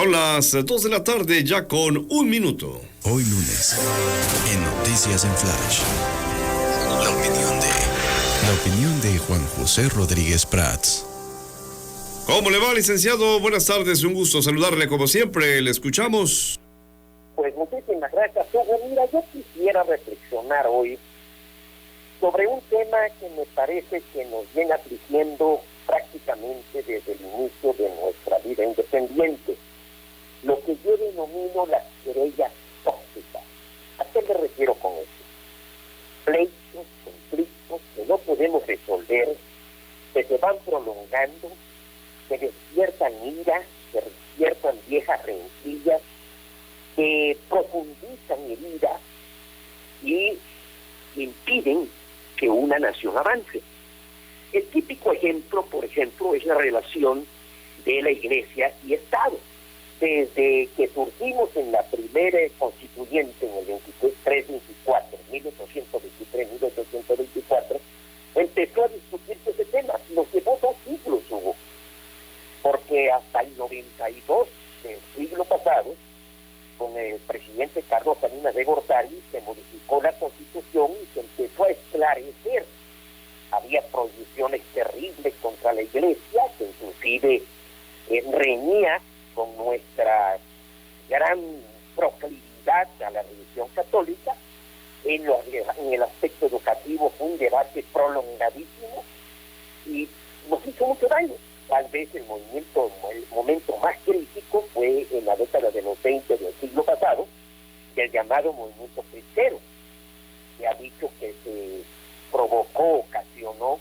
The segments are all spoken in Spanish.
Son las 2 de la tarde, ya con un minuto. Hoy lunes, en Noticias en Flash, la opinión de Juan José Rodríguez Prats. ¿Cómo le va, licenciado? Buenas tardes, un gusto saludarle como siempre, le escuchamos. Pues muchísimas gracias, Hugo. Mira, yo quisiera reflexionar hoy sobre un tema que me parece que nos viene afligiendo prácticamente desde el inicio de nuestra vida independiente, lo que yo denomino las querellas tóxicas. ¿A qué me refiero con eso? Pleitos, conflictos que no podemos resolver, que se van prolongando, que despiertan ira, que despiertan viejas rencillas, que profundizan heridas y impiden que una nación avance. El típico ejemplo, por ejemplo, es la relación de la Iglesia y Estado. Desde que surgimos en la primera constituyente en el 23-24, 1823-1824, empezó a discutirse ese tema. Nos llevó 2 siglos, Hugo, porque hasta el 92 del siglo pasado, con el presidente Carlos Salinas de Gortari, se modificó la Constitución y se empezó a esclarecer. Había prohibiciones terribles contra la Iglesia, que inclusive reñía con nuestra gran proclividad a la religión católica. En el aspecto educativo fue un debate prolongadísimo y nos hizo mucho daño. Tal vez el momento más crítico fue en la década de los 20 del siglo pasado, el llamado movimiento cristero, que ha dicho que se ocasionó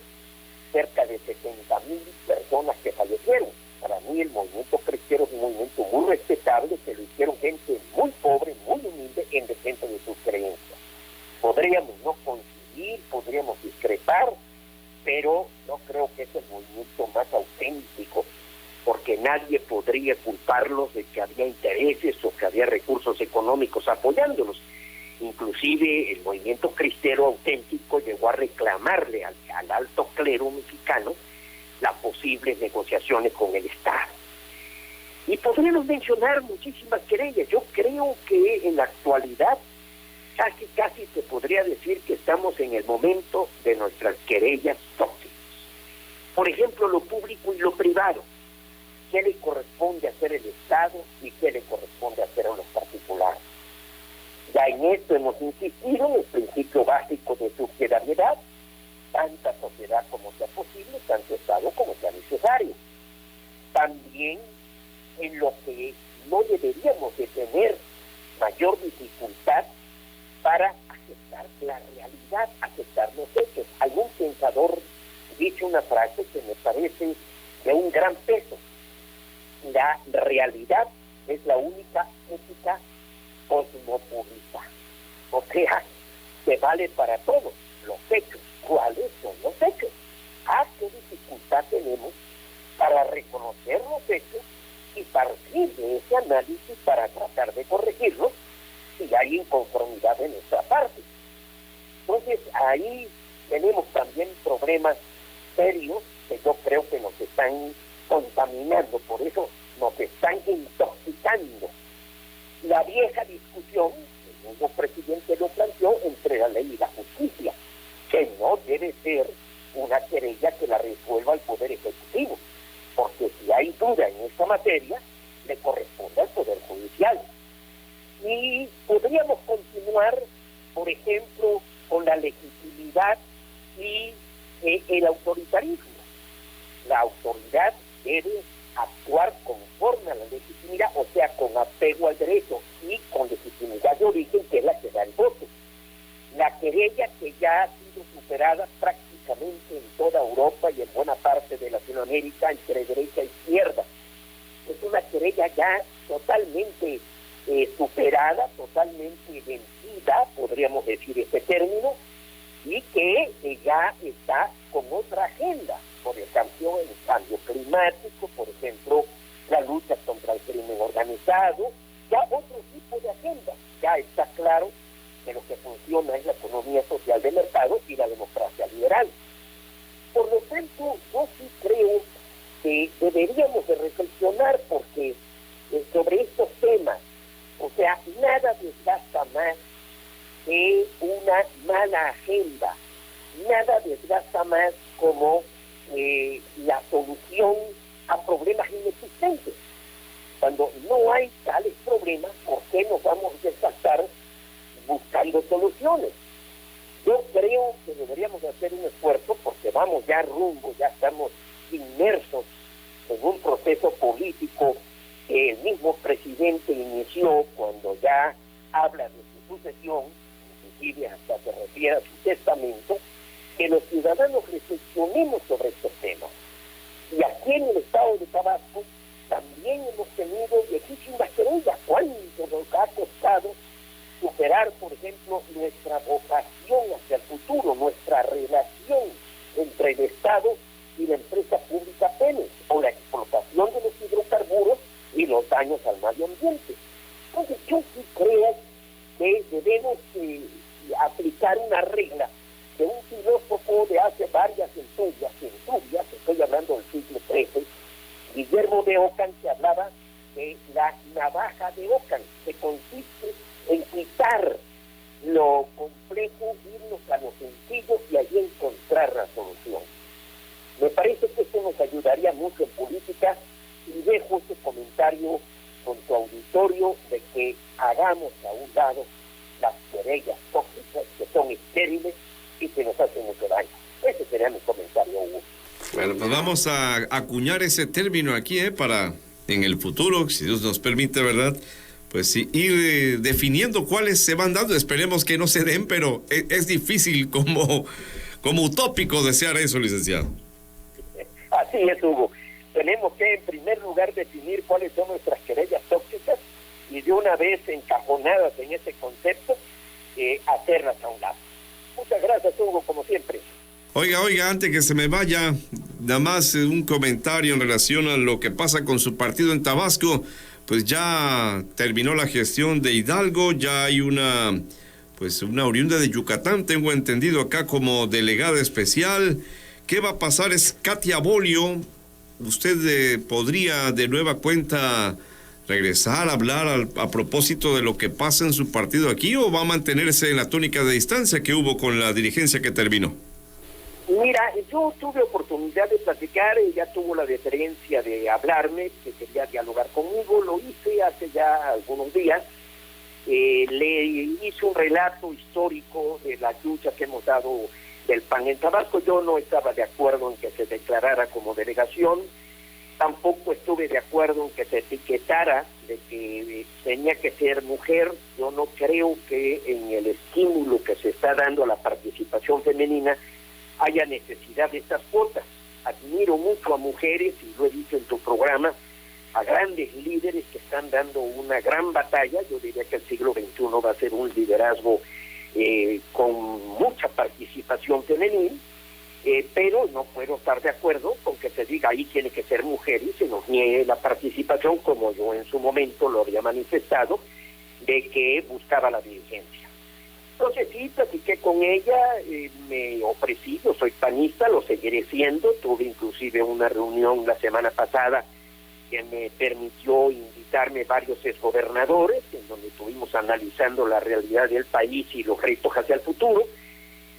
cerca de 70,000 personas que fallecieron. Para mí el movimiento cristero es un movimiento muy respetable, que lo hicieron gente muy pobre, muy humilde, en defensa de sus creencias. Podríamos no coincidir, podríamos discrepar, pero no creo que es el movimiento más auténtico, porque nadie podría culparlos de que había intereses o que había recursos económicos apoyándolos. Inclusive el movimiento cristero auténtico llegó a reclamarle al alto clero mexicano las posibles negociaciones con el Estado. Y podríamos mencionar muchísimas querellas. Yo creo que en la actualidad casi se podría decir que estamos en el momento de nuestras querellas tóxicas. Por ejemplo, lo público y lo privado. ¿Qué le corresponde hacer el Estado y qué le corresponde hacer a los particulares? Ya en esto hemos insistido en el principio básico de subsidiariedad, tanta sociedad como sea posible, tanto Estado como sea necesario. También en lo que no deberíamos de tener mayor dificultad para aceptar la realidad, aceptar los hechos. Algún pensador dicho una frase que me parece de un gran peso: la realidad es la única ética cosmopolita, o sea, que vale para todos los hechos. ¿Cuáles son los hechos? ¿Qué dificultad tenemos para reconocer los hechos y partir de ese análisis para tratar de corregirlos si hay inconformidad de nuestra parte? Entonces ahí tenemos también problemas serios que yo creo que nos están contaminando, por eso nos están intoxicando. La vieja discusión, el mismo presidente lo planteó, entre la ley y la justicia, que no debe ser una querella que la resuelva el Poder Ejecutivo, porque si hay duda en esta materia, le corresponde al Poder Judicial. Y podríamos continuar, por ejemplo, con la legitimidad y el autoritarismo. La autoridad debe actuar conforme a la legitimidad, o sea, con apego al derecho y con legitimidad de origen, que es la que da el voto. La querella, que ya ha sido superada prácticamente en toda Europa y en buena parte de Latinoamérica entre derecha e izquierda, es una querella ya totalmente superada, totalmente vencida, podríamos decir este término, y que ya está con otra agenda, por ejemplo, el cambio climático, por ejemplo, la lucha contra el crimen organizado, ya otro tipo de agenda. Ya está claro que lo que funciona es la economía social de mercado y la democracia liberal. Por lo tanto, yo sí creo que deberíamos de reflexionar, porque sobre estos temas. O sea, nada desgasta más que una mala agenda, nada desgasta más como la solución a problemas inexistentes. Cuando no hay tales problemas, ¿por qué nos vamos a desgastar buscando soluciones? Yo creo que deberíamos hacer un esfuerzo, porque vamos ya rumbo, ya estamos inmersos en un proceso político que el mismo presidente inició cuando ya habla de su sucesión, inclusive hasta se refiere a su testamento, que los ciudadanos reflexionemos sobre estos temas. Y aquí en el estado de Tabasco también hemos tenido viejísimas querellas. ¿Cuánto nos ha costado superar, por ejemplo, nuestra vocación hacia el futuro, nuestra relación entre el Estado y la empresa pública Pemex, o la explotación de los hidrocarburos y los daños al medio ambiente? Entonces yo sí creo que debemos aplicar una regla de un filósofo de hace varias centurias, estoy hablando del siglo XIII, Guillermo de Ockham, que hablaba de la navaja de Ockham, que consiste en quitar lo complejo, irnos a lo sencillo y allí encontrar la solución. Me parece que esto nos ayudaría mucho en política, y dejo este comentario con tu auditorio de que hagamos a un lado las querellas tóxicas que son estériles y que nos hacen mucho daño. Ese sería mi comentario, Hugo. Bueno, pues vamos a acuñar ese término aquí, para en el futuro, si Dios nos permite, ¿verdad? Pues sí, ir definiendo cuáles se van dando. Esperemos que no se den, pero es difícil como utópico desear eso, licenciado. Así es, Hugo. Tenemos que, en primer lugar, definir cuáles son nuestras querellas tóxicas y de una vez encajonadas en ese concepto, hacerlas a un lado. Muchas gracias, Hugo, como siempre. Oiga, antes que se me vaya, nada más un comentario en relación a lo que pasa con su partido en Tabasco. Pues ya terminó la gestión de Hidalgo, ya hay una oriunda de Yucatán, tengo entendido acá como delegada especial. ¿Qué va a pasar? Es Katia Bolio. ¿Usted podría de nueva cuenta regresar a hablar a propósito de lo que pasa en su partido aquí, o va a mantenerse en la tónica de distancia que hubo con la dirigencia que terminó? Mira, yo tuve oportunidad de platicar, ella tuvo la deferencia de hablarme, que quería dialogar conmigo, lo hice hace ya algunos días, le hice un relato histórico de la lucha que hemos dado del PAN en Tabasco. Yo no estaba de acuerdo en que se declarara como delegación, tampoco estuve de acuerdo en que se etiquetara de que tenía que ser mujer. Yo no creo que en el estímulo que se está dando a la participación femenina haya necesidad de estas cuotas. Admiro mucho a mujeres, y lo he dicho en tu programa, a grandes líderes que están dando una gran batalla. Yo diría que el siglo XXI va a ser un liderazgo con mucha participación femenil, pero no puedo estar de acuerdo con que se diga ahí tiene que ser mujer y se nos niegue la participación, como yo en su momento lo había manifestado, de que buscaba la dirigencia. Entonces sí, platiqué con ella, me ofrecí, yo soy panista, lo seguiré siendo. Tuve inclusive una reunión la semana pasada que me permitió invitarme varios exgobernadores, en donde estuvimos analizando la realidad del país y los retos hacia el futuro,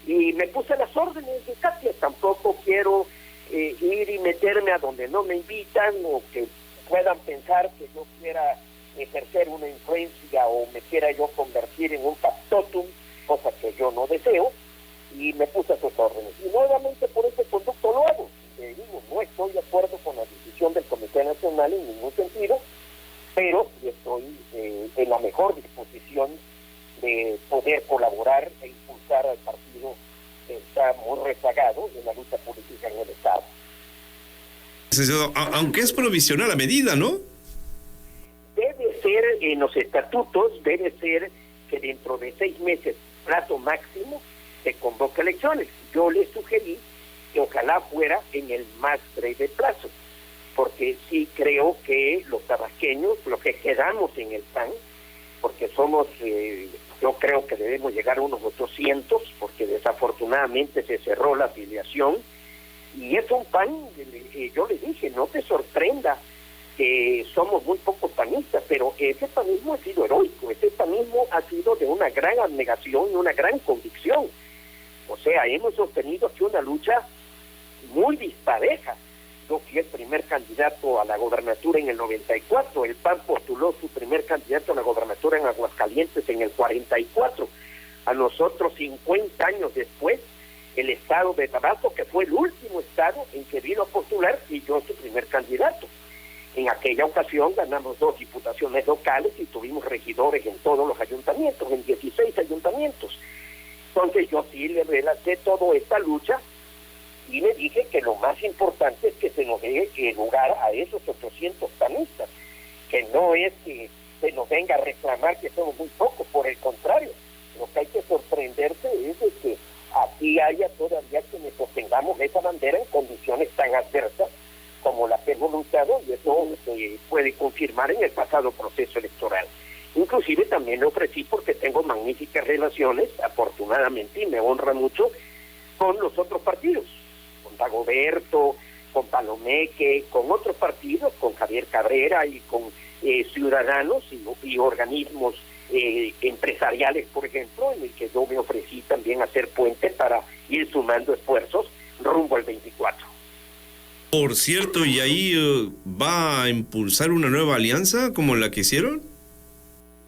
y me puse a las órdenes de Katia. Tampoco quiero ir y meterme a donde no me invitan, o que puedan pensar que yo quiera ejercer una influencia o me quiera yo convertir en un factotum, cosa que yo no deseo, y me puse a sus órdenes. Y nuevamente por ese conducto lo hago. Digo, no estoy de acuerdo con la decisión del Comité Nacional en ningún sentido, pero estoy en la mejor disposición de poder colaborar e impulsar al partido que está muy rezagado en la lucha política en el Estado. Aunque es provisional la medida, ¿no? Debe ser, en los estatutos, debe ser que dentro de 6 meses, plazo máximo, se convoque elecciones. Yo le sugerí que ojalá fuera en el más breve plazo, porque sí creo que los tabasqueños, los que quedamos en el PAN, porque somos, yo creo que debemos llegar a unos 800, porque desafortunadamente se cerró la afiliación, y es un PAN, yo le dije, no te sorprenda que somos muy pocos panistas, pero ese panismo ha sido heroico, ese panismo ha sido de una gran abnegación y una gran convicción. O sea, hemos sostenido aquí una lucha muy dispareja. Yo fui el primer candidato a la gobernatura en el 94, el PAN postuló su primer candidato a la gobernatura en Aguascalientes en el 44. A nosotros, 50 años después, el estado de Tabasco, que fue el último estado en que vino a postular, y yo su primer candidato. En aquella ocasión ganamos 2 diputaciones locales y tuvimos regidores en todos los ayuntamientos, en 16 ayuntamientos. Entonces yo sí le relaté toda esta lucha y le dije que lo más importante es que se nos dé lugar a esos 800 panistas, que no es que se nos venga a reclamar que somos muy pocos, por el contrario, lo que hay que sorprenderse es de que aquí haya todavía quienes sostengamos esa bandera en condiciones tan adversas como la que hemos luchado, y eso se puede confirmar en el pasado proceso electoral. Inclusive también le ofrecí, porque tengo magníficas relaciones, afortunadamente, y me honra mucho, con los otros partidos, con Dagoberto, con Palomeque, con otros partidos, con Javier Cabrera y con ciudadanos y organismos empresariales, por ejemplo, en el que yo me ofrecí también hacer puente para ir sumando esfuerzos rumbo al 24. Por cierto, ¿y ahí va a impulsar una nueva alianza como la que hicieron?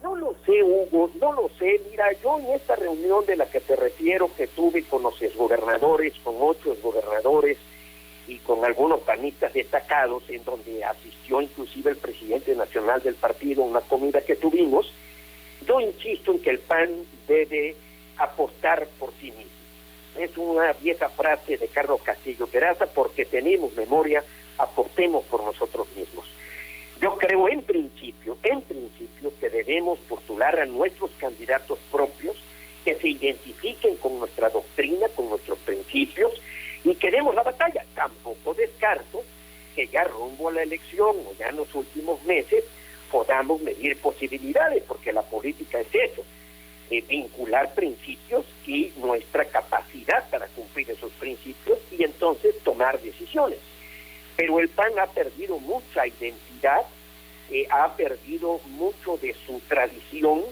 No lo sé, Hugo, no lo sé. Mira, yo en esta reunión de la que te refiero, que tuve con los exgobernadores, con 8 exgobernadores y con algunos panistas destacados, en donde asistió inclusive el presidente nacional del partido, una comida que tuvimos, yo insisto en que el PAN debe apostar por sí mismo. Es una vieja frase de Carlos Castillo Peraza: porque tenemos memoria, apostemos por nosotros mismos. Yo creo en principio que debemos postular a nuestros candidatos propios, que se identifiquen con nuestra doctrina, con nuestros principios, y que demos la batalla. Tampoco descarto que ya rumbo a la elección o ya en los últimos meses podamos medir posibilidades, porque la política es eso, vincular principios y nuestra capacidad para cumplir esos principios, y entonces tomar decisiones. Pero el PAN ha perdido mucha identidad, ha perdido mucho de su tradición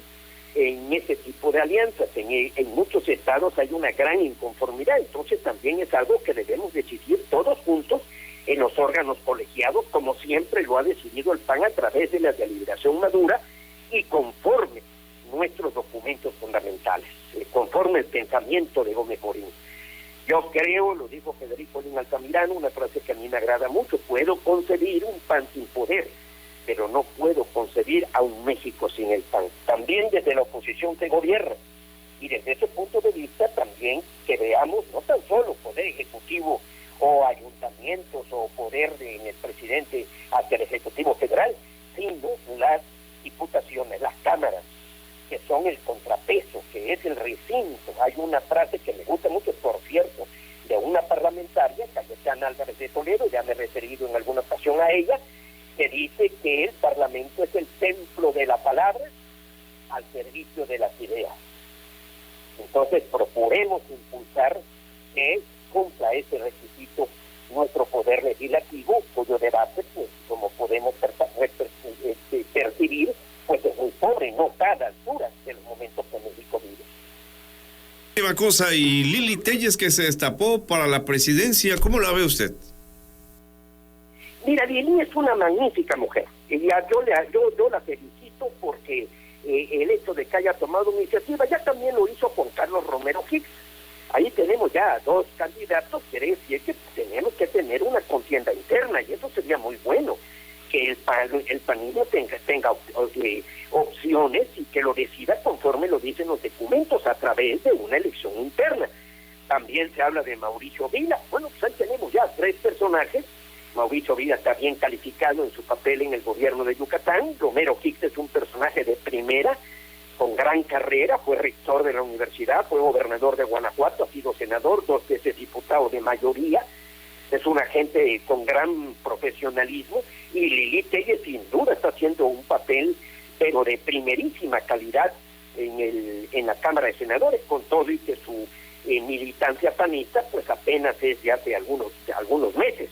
en ese tipo de alianzas. En muchos estados hay una gran inconformidad, entonces también es algo que debemos decidir todos juntos en los órganos colegiados, como siempre lo ha decidido el PAN a través de la deliberación madura y conforme nuestros documentos fundamentales, conforme el pensamiento de Gómez Morín. Yo creo, lo dijo Federico Lin Altamirano, una frase que a mí me agrada mucho: puedo concebir un PAN sin poder, pero no puedo concebir a un México sin el PAN. También desde la oposición se gobierna, y desde ese punto de vista también que veamos no tan solo poder ejecutivo o ayuntamientos o poder en el presidente hacia el Ejecutivo Federal, sino las diputaciones, las cámaras, que son el contrapeso, que es el recinto. Hay una frase que me gusta mucho, por cierto, de una parlamentaria, Cayetana Álvarez de Toledo, ya me he referido en alguna ocasión a ella, que dice que el Parlamento es el templo de la palabra al servicio de las ideas. Entonces procuremos impulsar que cumpla ese requisito nuestro poder legislativo, cuyo debate, pues como podemos percibir, pues es muy pobre, no está a la altura de los momentos que México vive. Última cosa, y Lili Telles, que se destapó para la presidencia, ¿cómo la ve usted? Mira, Lili es una magnífica mujer. Yo la felicito porque el hecho de que haya tomado iniciativa, ya también lo hizo con Carlos Romero Hicks. Ahí tenemos ya 2 candidatos, quiere decir que tenemos que tener una contienda interna, y eso sería muy bueno, que el panismo tenga opciones y que lo decida conforme lo dicen los documentos, a través de una elección interna. También se habla de Mauricio Vila. Bueno, pues ahí tenemos ya 3 personajes. Mauricio Vila está bien calificado en su papel en el gobierno de Yucatán. Romero Hicks es un personaje de primera, con gran carrera, fue rector de la universidad, fue gobernador de Guanajuato, ha sido senador, 2 veces diputado de mayoría, es una gente con gran profesionalismo, y Lili Telles sin duda está haciendo un papel, pero de primerísima calidad en la Cámara de Senadores, con todo y que su militancia panista pues apenas es de hace algunos meses.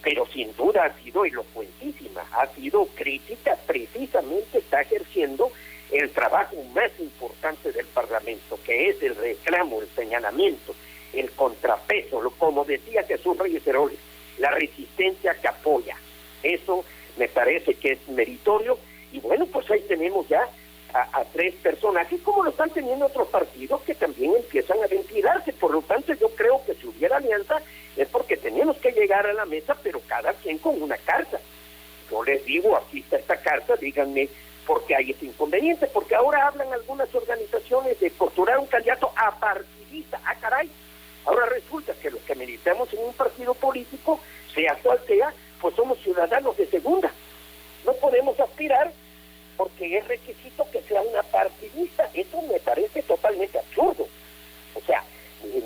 pero sin duda ha sido elocuentísima, ha sido crítica, precisamente está ejerciendo el trabajo más importante del Parlamento, que es el reclamo, el señalamiento, el contrapeso, como decía Jesús Reyes Heroles, la resistencia que apoya. Eso me parece que es meritorio, y bueno, pues ahí tenemos ya a tres personajes, como lo están teniendo otros partidos que también empiezan a ventilarse. Por lo tanto, yo creo que si hubiera alianza es porque tenemos que llegar a la mesa, pero cada quien con una carta. Yo les digo, aquí está esta carta, díganme por qué hay ese inconveniente, porque ahora hablan algunas organizaciones de postular un candidato apartidista. ¡Ah, caray! Ahora resulta que los que militamos en un partido político, sea cual sea, pues somos ciudadanos de segunda. No podemos aspirar porque es requisito que sea una partidista. Eso me parece totalmente absurdo. O sea,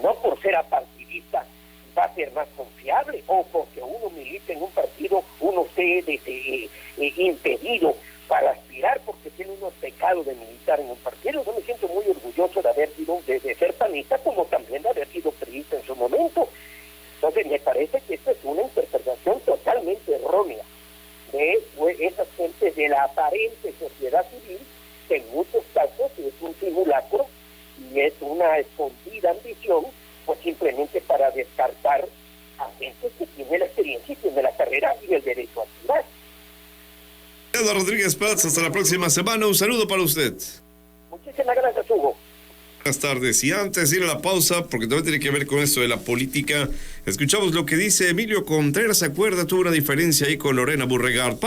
no por ser apartidista va a ser más confiable, o porque uno milita en un partido, uno esté impedido para aspirar porque tiene unos pecados de militar en un partido. Yo me siento muy orgulloso de haber sido, de ser panista, como también de haber sido priista en su momento. Entonces me parece que esta es una interpretación totalmente errónea de esas gentes de la aparente sociedad civil, que en muchos casos es un simulacro y es una escondida ambición, pues simplemente para descartar a gente que tiene la experiencia y tiene la carrera y el derecho a aspirar. Eduardo Rodríguez Prats, hasta la próxima semana. Un saludo para usted. Muchísimas gracias, Hugo. Buenas tardes. Y antes de ir a la pausa, porque también tiene que ver con esto de la política, escuchamos lo que dice Emilio Contreras. ¿Se acuerda? Tuvo una diferencia ahí con Lorena Burregard.